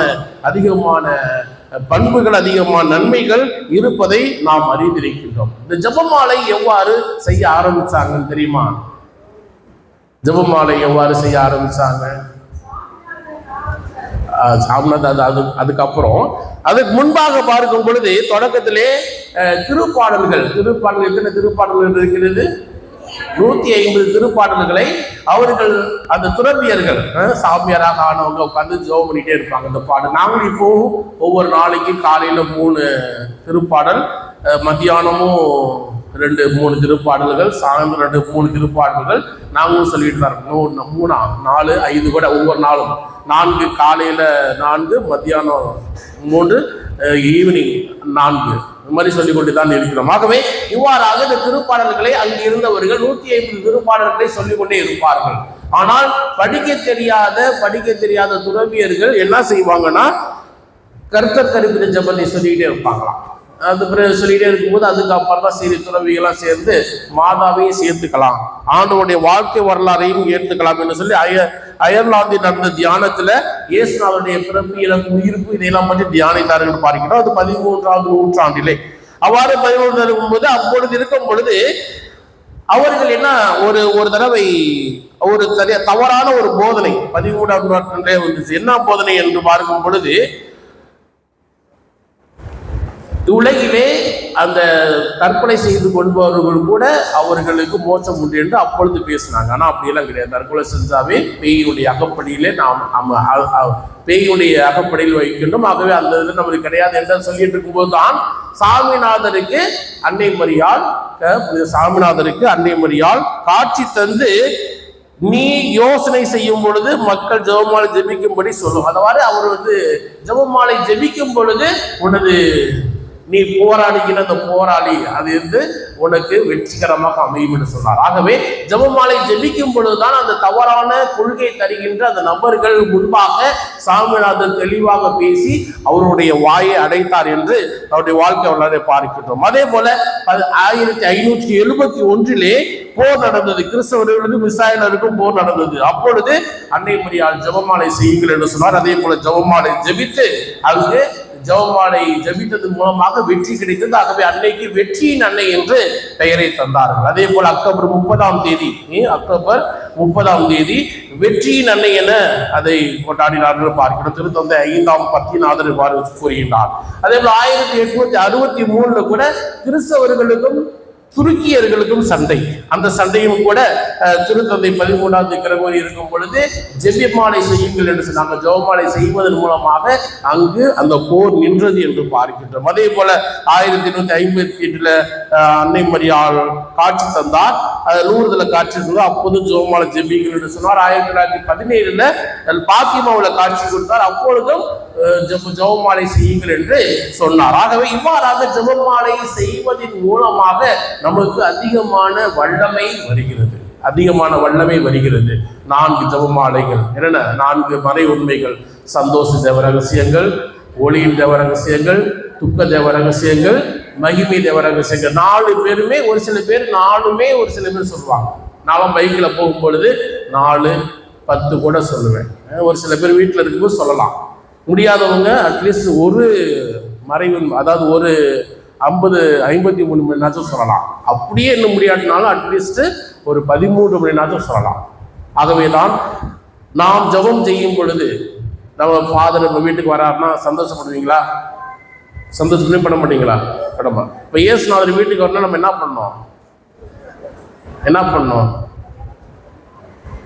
பண்புகள், அதிகமான நன்மைகள் இருப்பதை நாம் அறிந்திருக்கின்றோம். இந்த ஜெபமாலை எவ்வாறு செய்ய ஆரம்பிச்சாங்கன்னு தெரியுமா? ஜெபமாலை எவ்வாறு செய்ய ஆரம்பிச்சாங்க? அதுக்கப்புறம் அதுக்கு முன்பாக பார்க்கும் பொழுது தொடக்கத்திலே திருப்பாடல்கள் எத்தனை திருப்பாடல்கள் இருக்கிறது? 150 திருப்பாடல்களை அவர்கள் அந்த துறவியர்கள் சாமியாராக ஆனவங்க உட்கார்ந்து ஜெபம் பண்ணிட்டே இருப்பாங்க. இந்த பாடல் நாங்களும் இப்போ ஒவ்வொரு நாளைக்கு காலையில 3 திருப்பாடல், மத்தியானமும் 2-3 திருப்பாடல்கள், சாயந்தரம் 2-3 திருப்பாடல்கள் நாங்களும் சொல்லிட்டு தான் இருக்கோம். 3, 4, 5 கூட ஒவ்வொரு நாளும் 4 காலையில 4, மத்தியானம் 3, ஈவினிங் 4 இந்த மாதிரி சொல்லிக் கொண்டு தான் இருக்கிறோம். ஆகவே இவ்வாறாக இந்த திருப்பாடல்களை அங்கு இருந்தவர்கள் 150 திருப்பாடல்களை சொல்லிக் கொண்டே இருப்பார்கள். ஆனால் படிக்க தெரியாத துறவியர்கள் என்ன செய்வாங்கன்னா கர்த்தர் கருப்பின ஜெபத்தை சொல்லிக்கிட்டே இருப்பாங்களாம். அது பிறகு சொல்லிட்டே இருக்கும்போது அதுக்கப்புறம் தான் சரி துறவிகளாம் சேர்ந்து மாதாவையும் சேர்த்துக்கலாம், ஆண்டவருடைய வாழ்க்கை வரலாறையும் ஏற்றுக்கலாம் என்று சொல்லி அயர்லாந்தில் நடந்த தியானத்துல இயேசுநாதருடைய பிறப்பு, இறப்பு, உயிர்ப்பு இதையெல்லாம் பற்றி தியானித்தார்கள் பார்க்கிறோம். அது 13ஆம் நூற்றாண்டிலே. அவ்வாறு 13 இருக்கும்போது அப்பொழுது இருக்கும் பொழுது அவர்கள் என்ன ஒரு தடவை ஒரு தவறான ஒரு போதனை 13ஆம் நூற்றாண்டிலே வந்துச்சு. என்ன போதனை என்று பார்க்கும் பொழுது உலகிலே அந்த தற்கொலை செய்து கொள்பவர்கள் கூட அவர்களுக்கு மோட்சம் உண்டு என்று அப்பொழுது பேசினாங்க. ஆனால் அப்படியெல்லாம் கிடையாது. தற்கொலை செஞ்சாவே பேயுடைய அகப்படியிலே பேயுடைய அகப்படியில் வைக்கணும். ஆகவே அந்த இது நமக்கு கிடையாது என்று சொல்லிட்டு இருக்கும்போது தான் சாமிநாதருக்கு அன்னை மரியாள் காட்சி தந்து நீ யோசனை செய்யும் பொழுது மக்கள் ஜெபமாலை ஜெபிக்கும்படி சொல்லும். அதாவது அவர் ஜெபமாலை ஜெபிக்கும் பொழுது உனது நீ போராடுகிற அந்த போராளி அது உனக்கு வெற்றிகரமாக அமையும் என்று சொன்னார். ஆகவே ஜெபமாலை ஜெபிக்கும் பொழுதுதான் அந்த தவறான கொள்கை தருகின்ற அந்த நபர்கள் முன்பாக சாமிநாதன் தெளிவாக பேசி அவருடைய வாயை அடைத்தார் என்று அவருடைய வாழ்க்கை வரலாறை பார்க்கின்றோம். அதே போல 1571 போர் நடந்தது. கிறிஸ்தவர்களுக்கும் இஸ்ராயலருக்கும் போர் நடந்தது. அப்பொழுது அன்னை மரியாள் ஜெபமாலை செய்யுங்கள் என்று சொன்னார். அதே போல ஜெபமாலை ஜெபித்து அங்கு ஜெபமாலை ஜெபித்ததன் மூலமாக வெற்றி கிடைத்தது. ஆகவே அன்னைக்கு வெற்றியின் அன்னை என்று பெயரை தந்தார்கள். அதே போல அக்டோபர் 30ஆம் தேதி வெற்றியின் அன்னை என அதை கொண்டாடினார்கள் பார்க்கிறோம். திருத்தந்தை 5ஆம் பத்திநாதர் இவ்வாறு கூறுகின்றார். அதே போல 1863 கூட கிறிஸ்தவர்களுக்கும் துருக்கியர்களுக்கும் சண்டை. அந்த சண்டையும் கூட திருத்தந்தை 13ஆம் கிரகோரி இருக்கும் பொழுது ஜெபமாலை செய்யுங்கள் என்று சொன்னாங்க. ஜெபமாலை செய்வதன் மூலமாக அங்கு அந்த போர் நின்றது என்று பார்க்கின்றோம். அதே போல 1858 அன்னை மரியாள் காட்சி தந்தார். லூர்துல காட்சி தந்தார். அப்போது ஜெபமாலை ஜெபிங்கள் என்று சொன்னார். 1917 பாத்திமாவுல காட்சி கொடுத்தார். அப்பொழுதும் ஜெபமாலை செய்யுங்கள் என்று சொன்னார். ஆகவே இவ்வாறாக ஜெபமாலை செய்வதன் மூலமாக நமக்கு அதிகமான வல்லமை வருகிறது. 4 ஜெபமாலைகள் என்னென்ன? 4 மறை உண்மைகள்: சந்தோஷ தேவ ரகசியங்கள், ஒளியின் தேவ ரகசியங்கள், துக்க தேவ ரகசியங்கள், மகிமை தேவ ரகசியங்கள். 4 பேருமே ஒரு சில பேர் சொல்லுவாங்க. நான் பைக்கில் போகும் பொழுது 4, 10 கூட சொல்லுவேன். ஒரு சில பேர் வீட்டில் இருக்கும்போது சொல்லலாம். முடியாதவங்க அட்லீஸ்ட் ஒரு மறைவு, அதாவது ஒரு 53 மணி நேரம் சொல்லலாம். அப்படியே இன்னும் முடியாட்டினாலும் அட்லீஸ்ட் ஒரு 13 மணி நேரம் சொல்லலாம். ஆகவேதான் நாம் ஜெபம் செய்யும் பொழுது நம்ம ஃபாதர் நம்ம வீட்டுக்கு வராருன்னா சந்தோஷப்படுவீங்களா? சந்தோஷமே பண்ண மாட்டீங்களா? கடமை. இப்போ இயேசுநாதர் வீட்டுக்கு வரணும், நம்ம என்ன பண்ணோம்?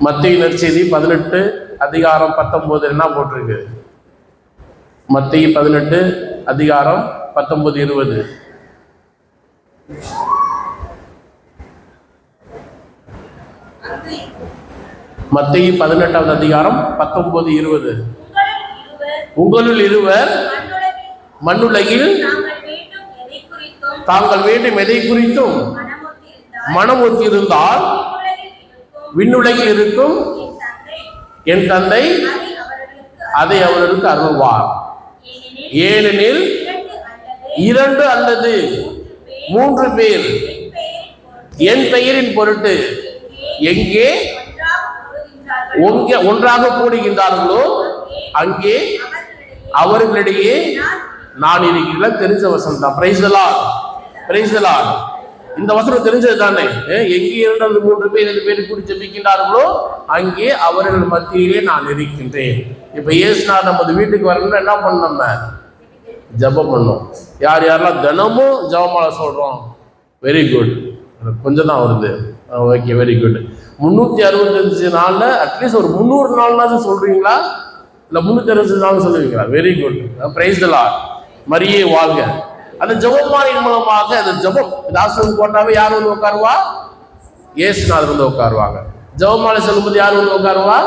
மத்தேயு நற்செய்தி 18:19 என்ன போட்டிருக்கு? மத்தேயு 18:19-20. மத்தேயு 18:19-20. உங்களுள் இருவர் மண்ணுலகில் தாங்கள் வேண்டும் எதை குறித்தும் மனம் ஒத்திருந்தால் விண்ணுலகில் இருக்கும் என் தந்தை அதை அவர்களுக்கு அருள்வார். ஏனெனில் 2 அல்லது 3 பேர் என் பெயரின் பொருட்டு எங்கே ஒன்றாக கூடுகின்றார்களோ அங்கே அவர்களிடையே நான் இருக்கிறேன். தெரிஞ்ச வசனம் தான். Praise the Lord. இந்த வசனம் தெரிஞ்சது தானே, எங்கே 2 3 பேர் 2 பேர் கூடி ஜெபிக்கின்றார்களோ அங்கே அவர்கள் மத்தியிலே நான் இருக்கின்றேன். இப்ப இயேசுநாதர் நமது வீட்டுக்கு வரணும்னா என்ன பண்ணணும்? நம்ம ஜெபம் பண்ணோம். யார் யாரெல்லாம் தினமும் ஜெபமாலை சொல்றோம்? வெரி குட், கொஞ்சம் தான் வருது. Okay, very good. 365 நாள்ல அட்லீஸ்ட் ஒரு 300 நாள்னாச்சும் சொல்றீங்களா? இல்ல 365 நாள் சொல்லுவீங்களா? Very good, praise the Lord. மரியே வாழ்க. அந்த ஜெபமாலையின் மூலமாக அந்த ஜெபம் தாசன் போட்டாவே யார் வந்து உட்காருவா? இயேசுநாதர் வந்து உட்காருவாங்க. ஜெபமாலை சொல்லும்போது யார் வந்து உட்காருவா?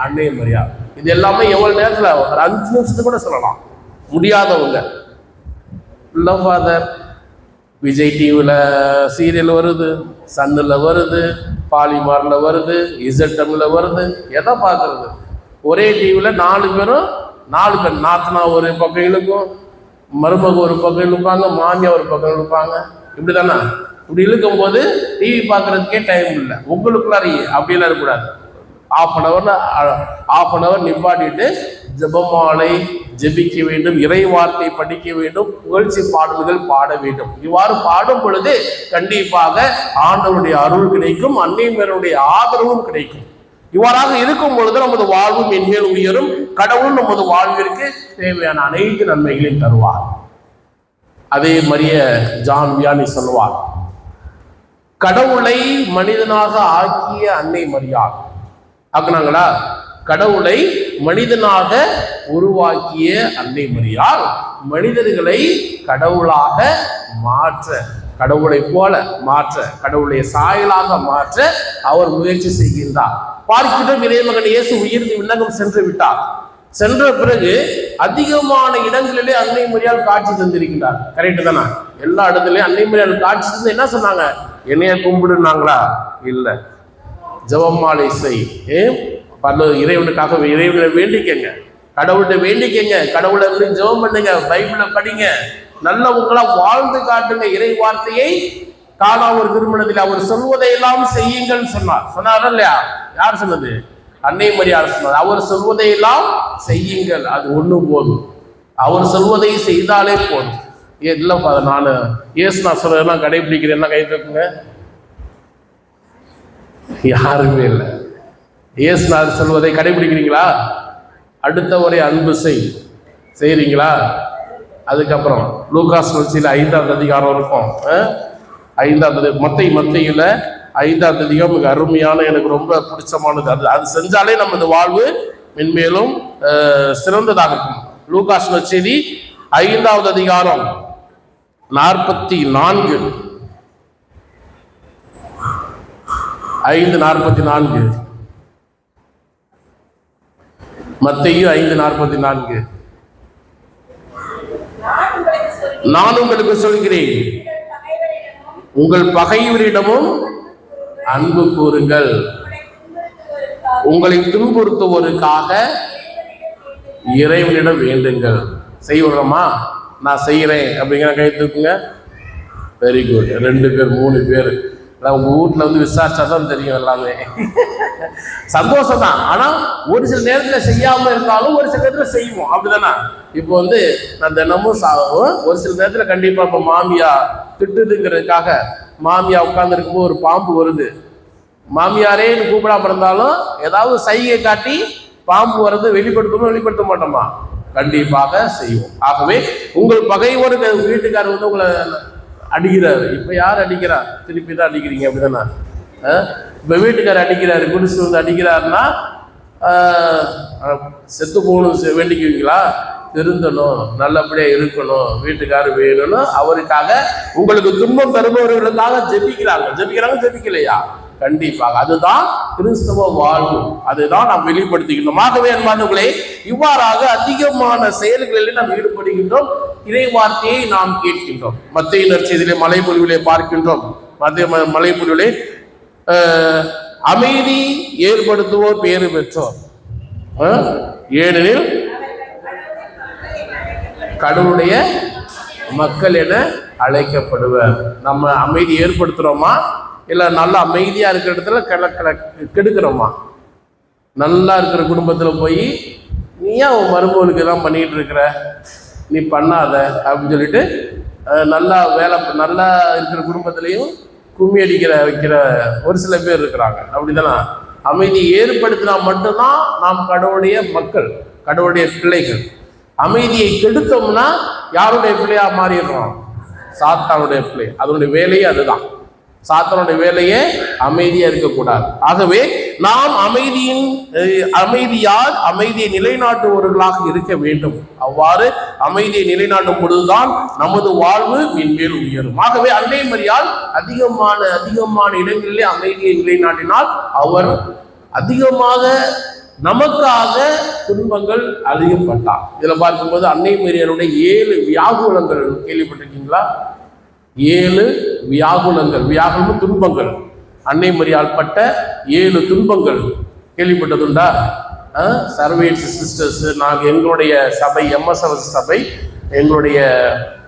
அன்னை மரியா. இது எல்லாமே எவ்வளவு நேரத்துல? ஒரு 5 நிமிஷத்துக்கு கூட சொல்லலாம். முடியாதவங்க லவ் ஃபாதர் விஜய் டிவியில் சீரியல் வருது, சன்னில் வருது, பாலிமாரில் வருது, இசட்டமில் வருது, எதை பார்க்கறது? ஒரே டிவியில் 4 பேரும் 4 பேர், நாத்தனா ஒரு பக்கம் இழுக்கும், மருமக ஒரு பக்கம் இழுப்பாங்க, மாமியா ஒரு பக்கம் இழுப்பாங்க. இப்படி தானே? இப்படி இழுக்கும் போது டிவி பார்க்கறதுக்கே டைம் இல்லை. உங்களுக்குள்ளாரையே அப்படியெல்லாம் இருக்கக்கூடாது. half an hour நிப்பாட்டிட்டு ஜெபமாலை ஜெபிக்க வேண்டும், இறை வார்த்தை படிக்க வேண்டும், புகழ்ச்சி பாடல்கள் பாட வேண்டும். இவ்வாறு பாடும் பொழுது கண்டிப்பாக ஆண்டவருடைய அருள் கிடைக்கும், அன்னையருடைய ஆதரவும் கிடைக்கும். இவ்வாறாக இருக்கும் பொழுது நமது வாழ்வு மென்மேல் உயரும். கடவுள் நமது வாழ்விற்கு தேவையான அனைத்து நன்மைகளையும் தருவார். அதே மாதிரிய ஜான் வியானி சொல்லுவார், கடவுளை மனிதனாக ஆக்கிய அன்னை மரியாள். ஆக்குனாங்களா? கடவுளை மனிதனாக உருவாக்கிய அன்னை மரியாள் மனிதர்களை கடவுளாக மாற்ற, கடவுளை போல மாற்ற, கடவுளுடைய சாயலாக மாற்ற அவர் முயற்சி செய்கின்றார். பார்க்கிறோம், இறைமகன் இயேசு உயிர்த்து விண்ணகம் சென்று விட்டார். சென்ற பிறகு அதிகமான இடங்களிலே அன்னை மரியாள் காட்சி தந்திருக்கிறார். கரெக்டு தானே? எல்லா இடத்துலயும் அன்னை மரியாள் காட்சி தந்து என்ன சொன்னாங்க? என்னைய கும்பிடுனாங்களா? இல்லை, ஜெபமாலை செய், இறைவனுக்காக இறைவனை வேண்டிக்கங்க, கடவுள்கிட்ட வேண்டிக்கங்க, கடவுளை ஜெபம் பண்ணுங்க, பைபிளை படிங்க, நல்லவங்களா வாழ்ந்து காட்டுங்க. இறை வார்த்தையை காணாமற் திருமணத்தில் அவர் சொல்வதையெல்லாம் செய்யுங்கள் சொன்னார் இல்லையா? யார் சொன்னது? அன்னை மரியாள் சொன்னார். அவர் சொல்வதையெல்லாம் செய்யுங்கள், அது ஒண்ணு போதும். அவர் சொல்வதை செய்தாலே போதும். இல்லப்பா நான் நான் சொல்றதெல்லாம் கடைபிடிக்கிறேன்னா கை தூக்குங்க. யாருமே இல்லை. இயேசுநாதர் சொல்வதை கடைபிடிக்கிறீங்களா? அடுத்தவரை அன்பு செய்றீங்களா? அதுக்கப்புறம் லூகாஸ் நற்செய்தியில 5ஆம் அதிகாரம் இருக்கும். 5ஆம் மத்தையில 5ஆம் அதிகாரம் மிக அருமையான, எனக்கு ரொம்ப பிடிச்சமானது. அது செஞ்சாலே நம்ம இந்த வாழ்வு மென்மேலும் சிறந்ததாக இருக்கும். லூகாஸ் நற்செய்தி 5ஆம் அதிகாரம் 44 5:44, மத்தேயு 5:44. நான் உங்களுக்கு சொல்கிறேன், உங்கள் பகைவரிடமும் அன்பு கூறுங்கள், உங்களை துன்புறுத்துவோருக்காக இறைவனிடம் வேண்டுங்கள். செய்வோமா? நான் செய்கிறேன் அப்படிங்கிற கை தூக்குங்க. Very good. 2 பேர் 3 பேர். உங்க வீட்டுல வந்து விசாரிச்சா தான் தெரியும் எல்லாமே. சந்தோஷம் தான். ஆனா ஒரு சில நேரத்துல செய்யாம இருந்தாலும் ஒரு சில நேரத்துல செய்வோம், அப்படிதானே? இப்போ வந்து நான் தினமும் ஒரு சில நேரத்துல கண்டிப்பா இப்ப மாமியா திட்டுதுங்கிறதுக்காக மாமியா உட்கார்ந்து இருக்கும்போது ஒரு பாம்பு வருது, மாமியாரே கூப்பிடாம இருந்தாலும் ஏதாவது சைகை காட்டி பாம்பு வர்றது வெளிப்படுத்த மாட்டோமா? கண்டிப்பாக செய்வோம். ஆகவே உங்கள் பகைவருக்கு வீட்டுக்காரர் வந்து உங்களை அடிக்கிறாரு. இப்ப யார் அடிக்கிறா? திருப்பி தான் அடிக்கிறீங்க, அப்படிதானே? இப்ப வீட்டுக்காரர் அடிக்கிறாரு, குடிசு வந்து அடிக்கிறாருன்னா செத்து போகணும் வேண்டிக்குவீங்களா? திருந்தணும், நல்லபடியா இருக்கணும், வீட்டுக்காரர் வேணும்னு அவருக்காக உங்களுக்கு துன்பம் தருபவர்களுக்காக ஜெபிக்கலையா? கண்டிப்பாக. அதுதான் கிறிஸ்தவ வாழ்வு. அதுதான் நாம் வெளிப்படுத்துகின்றோம். ஆகவே அன்பானவர்களே, இவ்வாறாக அதிகமான செயல்களில் நாம் ஈடுபடுகின்றோம். இறை வார்த்தையை நாம் கேட்கின்றோம். மத்தேயு நற்செய்தியிலே மலைப்பொழிவிலே பார்க்கின்றோம். மலைப்பொழிவிலே அமைதி ஏற்படுத்துவோர் பேறு பெற்றோர், ஏனெனில் கடவுளுடைய மக்கள் என அழைக்கப்படுவர். நம்ம அமைதி ஏற்படுத்துறோமா? இல்லை நல்லா அமைதியா இருக்கிற இடத்துல கெடுக்கிறோமா? நல்லா இருக்கிற குடும்பத்துல போய் நீ ஏன் உன் மருமகளுக்கு எல்லாம் பண்ணிட்டு இருக்கிற, நீ பண்ணாத அப்படின்னு சொல்லிட்டு நல்லா நல்லா இருக்கிற குடும்பத்திலையும் கும்மி வைக்கிற ஒரு சில பேர் இருக்கிறாங்க. அப்படிதானே? அமைதியை ஏற்படுத்தினா மட்டும்தான் நாம் கடவுளுடைய மக்கள், கடவுளுடைய பிள்ளைகள். அமைதியை கெடுத்தோம்னா யாருடைய பிள்ளையா மாறிடுறோம்? சாத்தானுடைய பிள்ளை. அதனுடைய வேலையே அதுதான். சாத்தானுடைய வேலையே அமைதியா இருக்கக்கூடாது. ஆகவே நாம் அமைதியால் அமைதியை நிலைநாட்டுபவர்களாக இருக்க வேண்டும். அவ்வாறு அமைதியை நிலைநாட்டும் பொழுதுதான் நமது வாழ்வு மென்மேல் உயரும். ஆகவே அன்னை மரியாள் அதிகமான இடங்களிலே அமைதியை நிலைநாட்டினால் அவர் அதிகமாக நமக்காக துன்பங்கள் அதிகப்பட்டார். இதுல பார்க்கும்போது அன்னை மரியாளுடைய 7 வியாகுலங்கள் கேள்விப்பட்டிருக்கீங்களா? 7 வியாகுலங்கள். வியாகுலம் துன்பங்கள். அன்னை மரியாள் பட்ட 7 துன்பங்கள் கேள்விப்பட்டதுண்டா? சர்வேட்ஸ் சிஸ்டர்ஸ், நாங்கள் எங்களுடைய சபை MSS சபை, எங்களுடைய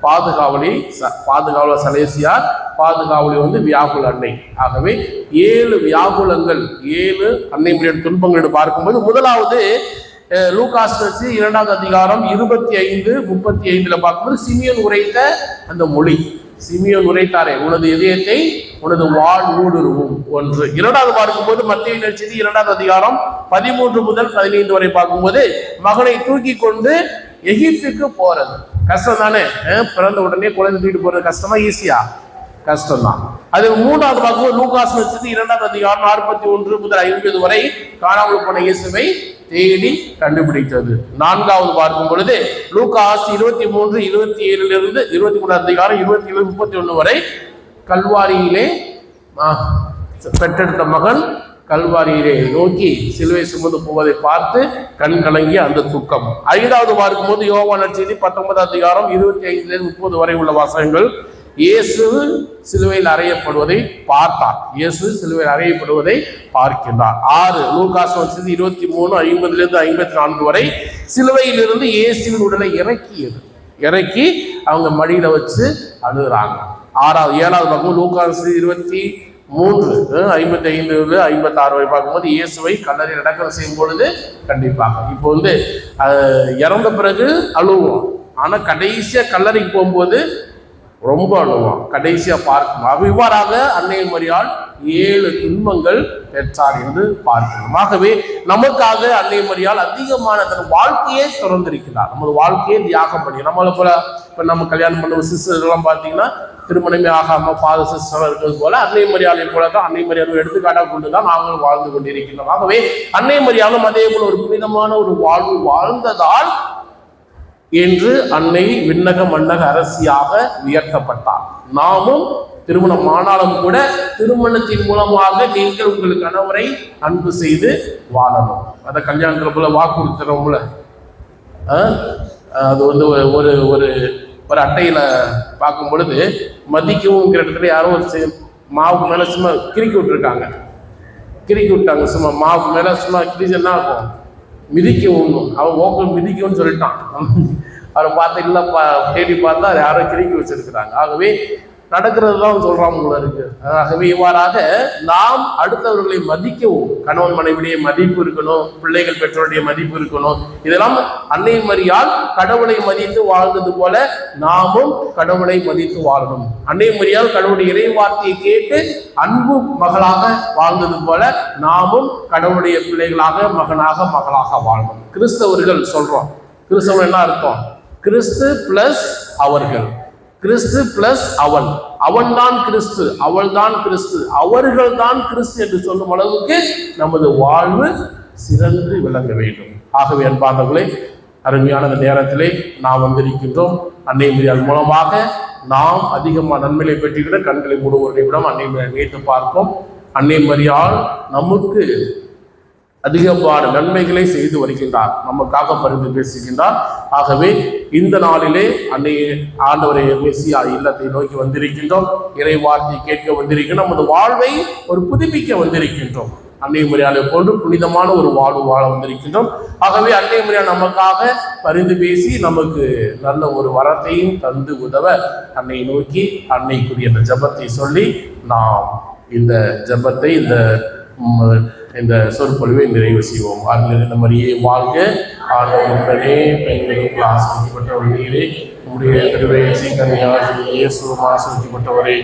பாதுகாவலர் சலேசியார், பாதுகாவலி வியாகுல அன்னை. ஆகவே 7 வியாகுலங்கள், 7 அன்னை மரியாள் துன்பங்கள் பார்க்கும்போது, முதலாவது லூகாஸ் 2ஆம் அதிகாரம் 25-35 பார்க்கும்போது சிமியோன் உரைத்த அந்த மொழி. சிமியோன் உரைத்தாரே, உனது இதயத்தை உனது வாழ் ஊடுருவும் ஒன்று. 2வது பார்க்கும்போது மத்தேயு நற்செய்தி 2ஆம் அதிகாரம் 13 முதல் 15 வரை பார்க்கும்போது மகனை தூக்கி கொண்டு எகிப்துக்கு போறது. கஷ்டம் தானே? பிறந்த உடனே குழந்தை தூக்கிட்டு போறது கஷ்டமா ஈஸியா? கஷ்டம்தான். அது 3வது பார்க்கும்போது லூகாஸ் நற்செய்தி 2ஆம் அதிகாரம் 41 முதல் 50 வரை காணாமல் போன இயேசுவை தேடி கண்டுபிடித்தது. 4வது பார்க்கும் பொழுது லூகாஸ் 23, 27 23 அதிகாரம் 27-31 வரை கல்வாரியிலே பெற்றெடுத்த மகன் கல்வாரியிலே நோக்கி சிலுவை சுமந்து போவதை பார்த்து கண் கலங்கிய அந்த துக்கம். 5வது பார்க்கும்போது யோவான் நற்செய்தி 19ஆம் அதிகாரம் 25-30 வரை உள்ள வாசகங்கள். இயேசு சிலுவையில் அறையப்படுவதை பார்த்தார். இயேசு சிலுவையில் அறையப்படுவதை பார்க்கின்றார். 6 லூகாஸ் 23:50-54 வரை சிலுவையிலிருந்து இயேசுவின் உடலை இறக்கி அவங்க மடியில வச்சு அழுகுறாங்க. 7வது பக்கம் லூகாஸ் 23:55-56 வரை பார்க்கும்போது இயேசுவை கல்லறையில் அடக்கம் செய்யும் பொழுது கண்டிப்பாக இப்போ இறந்த பிறகு அழுவோம், ஆனா கடைசியா கல்லறைக்கு போகும்போது ரொம்ப அழுவான், கடைசியா பார்க்கணும். இவ்வாறாக அன்னை மரியாள் 7 துன்பங்கள் பெற்றார் என்று பார்க்கணும். ஆகவே நமக்காக அன்னை மரியாள் அதிகமான தன் வாழ்க்கையே திறந்திருக்கிறார். நமது வாழ்க்கையை தியாகம் பண்ணி நம்மளை போல இப்ப நம்ம கல்யாணம் பண்ண சிஸ்டர் எல்லாம் பார்த்தீங்கன்னா திருமணமே ஆகாம ஃபாதர் சிஸ்டர் இருக்கிறது போல அன்னை மரியாதை போல தான் அன்னை மரியாதை எடுத்துக்காட்டாக கொண்டுதான் நாங்களும் வாழ்ந்து கொண்டிருக்கிறோம். ஆகவே அன்னை மரியாளும் அதே போல ஒரு புனிதமான ஒரு வாழ்வு வாழ்ந்ததால் என்று அன்னை விண்ணக மன்னக அரசியாக உயர்த்தப்பட்டார். நாமும் திருமணம் ஆனாலும் கூட திருமணத்தின் மூலமாக நீங்கள் உங்கள் கணவரை அன்பு செய்து வாழணும். அதை கல்யாணத்துல போல வாக்குறுத்துறோம்ல, அது ஒரு ஒரு ஒரு அட்டையில பார்க்கும் பொழுது மதிக்கவும் இடத்துல யாரோ ஒரு மாவுக்கு மேல சும்மா கிறுக்கி விட்டாங்க. சும்மா மாவுக்கு மேல சும்மா கிழிச்சா இருக்கும், மிதிக்க ஒண்ணும் அவன் ஓக்கம் மிதிக்கும்னு சொல்லிட்டான். அவரை பார்த்து இல்லப்பா தேடி பார்த்தா யாரோ கிறுக்கி வச்சிருக்கிறாங்க. ஆகவே நடக்கிறது தான் சொல்றான் போல இருக்கு. ஆகவே இவ்வாறாக நாம் அடுத்தவர்களை மதிக்கவும், கணவன் மனைவியுடைய மதிப்பு இருக்கணும், பிள்ளைகள் பெற்றோருடைய மதிப்பு இருக்கணும். இதெல்லாம் அன்னை மரியாள் கடவுளை மதித்து வாழ்ந்தது போல நாமும் கடவுளை மதித்து வாழணும். அன்னை மரியாள் கடவுளுடைய இறை வார்த்தையை கேட்டு அன்பு மகளாக வாழ்ந்தது போல நாமும் கடவுளுடைய பிள்ளைகளாக மகனாக மகளாக வாழணும். கிறிஸ்தவர்கள் சொல்றோம், கிறிஸ்தவன் என்ன அர்த்தம்? கிறிஸ்து பிளஸ் அவர்கள், கிறிஸ்து பிளஸ் அவன் தான் கிறிஸ்து, அவள் தான் கிறிஸ்து, அவர்கள் தான் கிறிஸ்து என்று சொல்லும் அளவுக்கு நமது வாழ்வு சிறந்து விளங்க வேண்டும். ஆகவே அன்பானவர்களே, அருமையான நேரத்திலே நாம் வந்திருக்கின்றோம். அன்னை மரியாள் மூலமாக நாம் அதிகமாக நன்மையை பெற்றுக்கிற கண்களை மூடுவோர் நிமிடம் அன்னை மரியாள் வைத்து பார்ப்போம். அன்னை மரியாள் நமக்கு அதிகமான நன்மைகளை செய்து வருகின்றார், நமக்காக பரிந்து பேசுகின்றார். ஆகவே இந்த நாளிலே அன்னை ஆண்டவரை மெசியா இல்லத்தை நோக்கி வந்திருக்கின்றோம், இறை வார்த்தை கேட்க வந்திருக்கின்றோம், நமது வாழ்வை ஒரு புதுப்பிக்க வந்திருக்கின்றோம். அன்னை மரியாதை போன்று புனிதமான ஒரு வாழ்வு வாழ வந்திருக்கின்றோம். ஆகவே அன்னை மரியாதை நமக்காக பரிந்து பேசி நமக்கு நல்ல ஒரு வரத்தையும் தந்து உதவ அன்னை நோக்கி அன்னைக்குரிய அந்த ஜபத்தை சொல்லி நாம் இந்த ஜபத்தை இந்த சொற்பொழிவை நிறைவு செய்வோம். அதில் இந்த மாதிரியே வாழ்க, ஆண்டவருடனே பெண்களுக்கு ஆசிரியப்பட்ட ஒரு நீரே உடைய திருவயசி கன்னியாகி இயேசுவும் ஆசீர்வதிக்கப்பட்டவரே.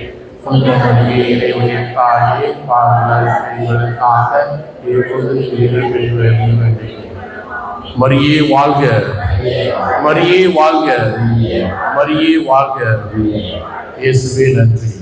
புனித மரியே இறைவனின் தாயே, பாவங்கள் எங்களுக்காக இப்பொழுது எங்கள் வேளையிலும் வேண்டிக் மரியே வாழ்க, மரியே வாழ்க, மரியே வாழ்க. இயேசுவே நன்றி.